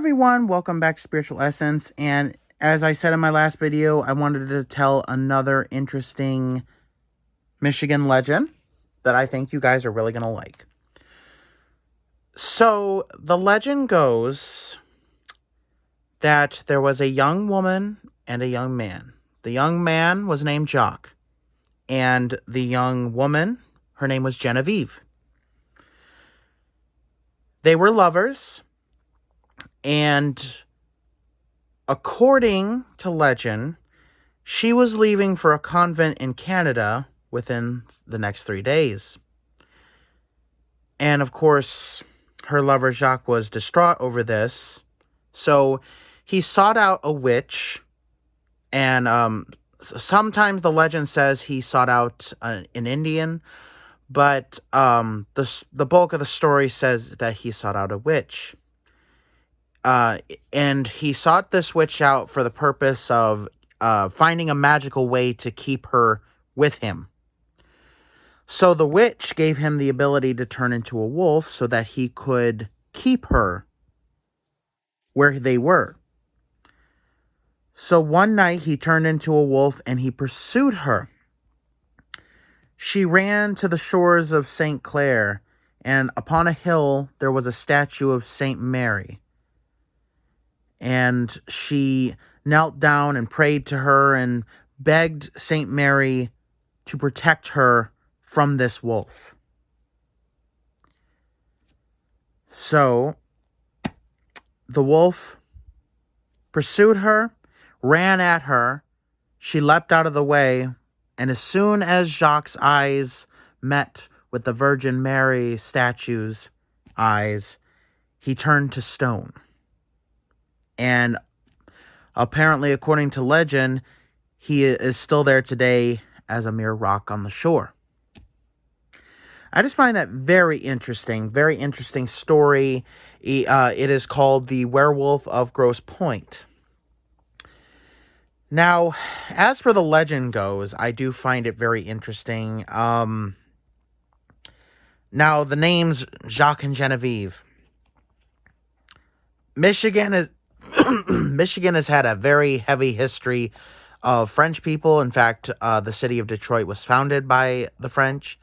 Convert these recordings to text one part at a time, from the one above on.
everyone, welcome back to Spiritual Essence, and as I said in my last video, I wanted to tell another interesting Michigan legend that I think you guys are really going to like. So, the legend goes that there was a young woman and a young man. The young man was named Jacques, and the young woman, her name was Genevieve. They were lovers, and according to legend, she was leaving for a convent in Canada within the next 3 days. And of course, her lover Jacques was distraught over this. So he sought out a witch, and sometimes the legend says he sought out an Indian, but the bulk of the story says that he sought out a witch. And he sought this witch out for the purpose of finding a magical way to keep her with him. So the witch gave him the ability to turn into a wolf so that he could keep her where they were. So one night he turned into a wolf and he pursued her. She ran to the shores of St. Clair, and upon a hill there was a statue of St. Mary. And she knelt down and prayed to her and begged St. Mary to protect her from this wolf. So the wolf pursued her, ran at her. She leapt out of the way, and as soon as Jacques' eyes met with the Virgin Mary statue's eyes, he turned to stone. And apparently, according to legend, he is still there today as a mere rock on the shore. I just find that very interesting story. It is called The Werewolf of Grosse Pointe. Now, as for the legend goes, I do find it very interesting. Now, the names Jacques and Genevieve. Michigan has had a very heavy history of French people. In fact, the city of Detroit was founded by the French,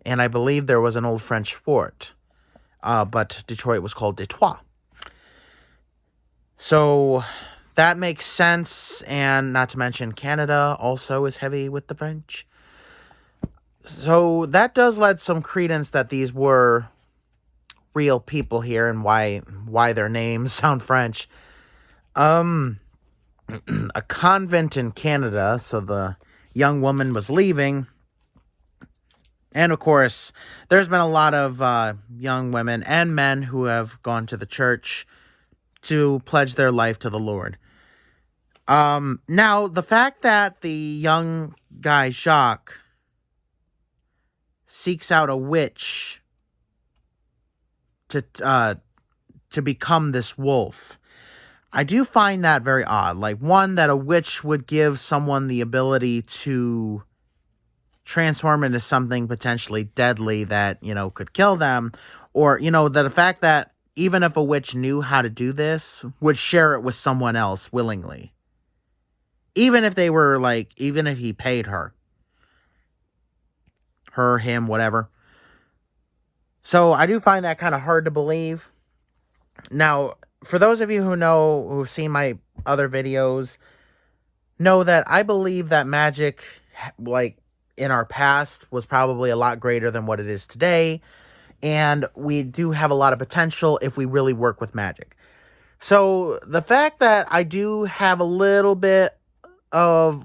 and I believe there was an old French fort, but Detroit was called Detroit. So that makes sense, and not to mention Canada also is heavy with the French. So that does lend some credence that these were real people here and why their names sound French. A convent in Canada, so the young woman was leaving. And of course, there's been a lot of young women and men who have gone to the church to pledge their life to the Lord. Now, the fact that the young guy, Jacques, seeks out a witch to become this wolf, I do find that very odd. Like, one, that a witch would give someone the ability to transform into something potentially deadly that, could kill them. Or, the fact that even if a witch knew how to do this, would share it with someone else willingly. Even if they were, even if he paid her, him, whatever. So I do find that kind of hard to believe. Now, for those of you who've seen my other videos, know that I believe that magic, in our past, was probably a lot greater than what it is today. And we do have a lot of potential if we really work with magic. So the fact that I do have a little bit of,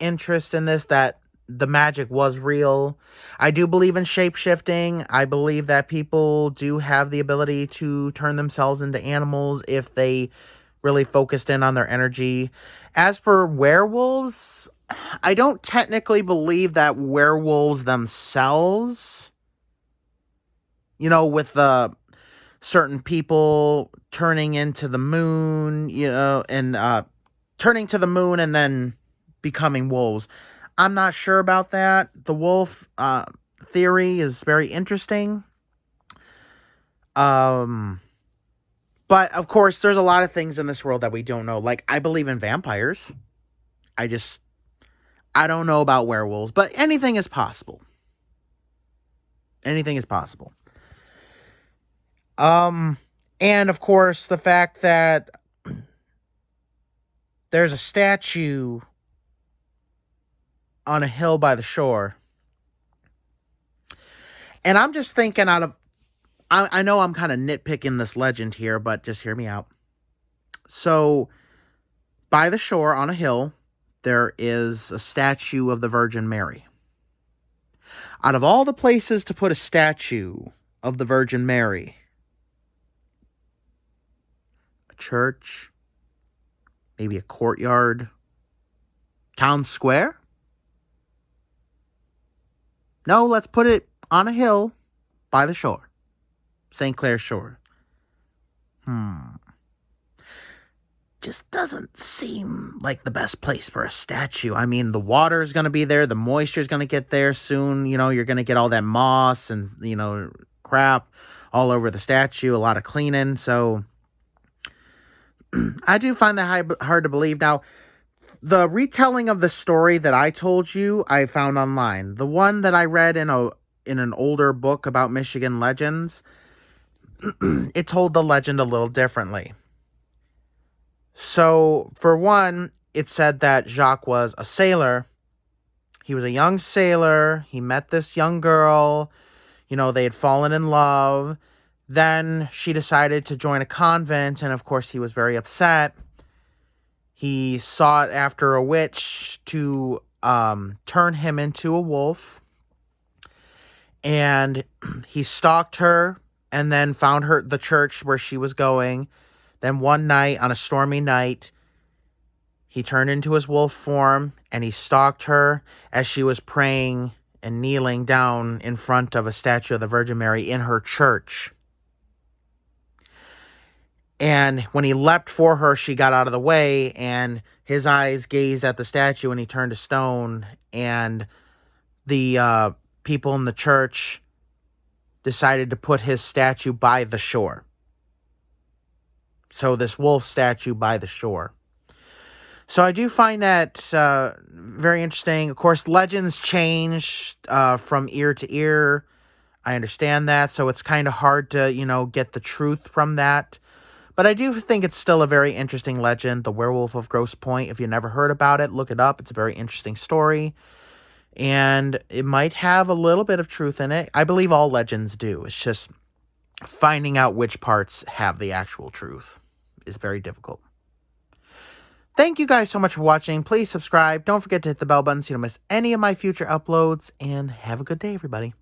interest in this, that the magic was real. I do believe in shape-shifting. I believe that people do have the ability to turn themselves into animals if they really focused in on their energy. As for werewolves, I don't technically believe that werewolves themselves, with the certain people turning into the moon, and turning to the moon and then becoming wolves. I'm not sure about that. The wolf theory is very interesting. But But, of course, there's a lot of things in this world that we don't know. Like, I believe in vampires. I don't know about werewolves, but anything is possible. Anything is possible. And, of course, the fact that there's a statue on a hill by the shore. And I'm just thinking I know I'm kind of nitpicking this legend here, but just hear me out. So, by the shore on a hill, there is a statue of the Virgin Mary. Out of all the places to put a statue of the Virgin Mary, a church, maybe a courtyard, town square? No, let's put it on a hill by the shore. St. Clair Shore. Just doesn't seem like the best place for a statue. I mean, the water is going to be there. The moisture is going to get there soon. You know, you're going to get all that moss and, crap all over the statue. A lot of cleaning. So, I do find that hard to believe. Now, the retelling of the story that I told you, I found online. The one that I read in an older book about Michigan legends, it told the legend a little differently. So, for one, it said that Jacques was a sailor. He was a young sailor. He met this young girl. They had fallen in love. Then she decided to join a convent, and of course he was very upset. He sought after a witch to turn him into a wolf. And he stalked her and then found the church where she was going. Then one night, on a stormy night, he turned into his wolf form and he stalked her as she was praying and kneeling down in front of a statue of the Virgin Mary in her church. And when he leapt for her, she got out of the way, and his eyes gazed at the statue, and he turned to stone. And the people in the church decided to put his statue by the shore. So this wolf statue by the shore. So I do find that very interesting. Of course, legends change from ear to ear. I understand that. So it's kind of hard to, get the truth from that. But I do think it's still a very interesting legend. The Werewolf of Grosse Pointe. If you never heard about it, look it up. It's a very interesting story. And it might have a little bit of truth in it. I believe all legends do. It's just finding out which parts have the actual truth is very difficult. Thank you guys so much for watching. Please subscribe. Don't forget to hit the bell button so you don't miss any of my future uploads. And have a good day, everybody.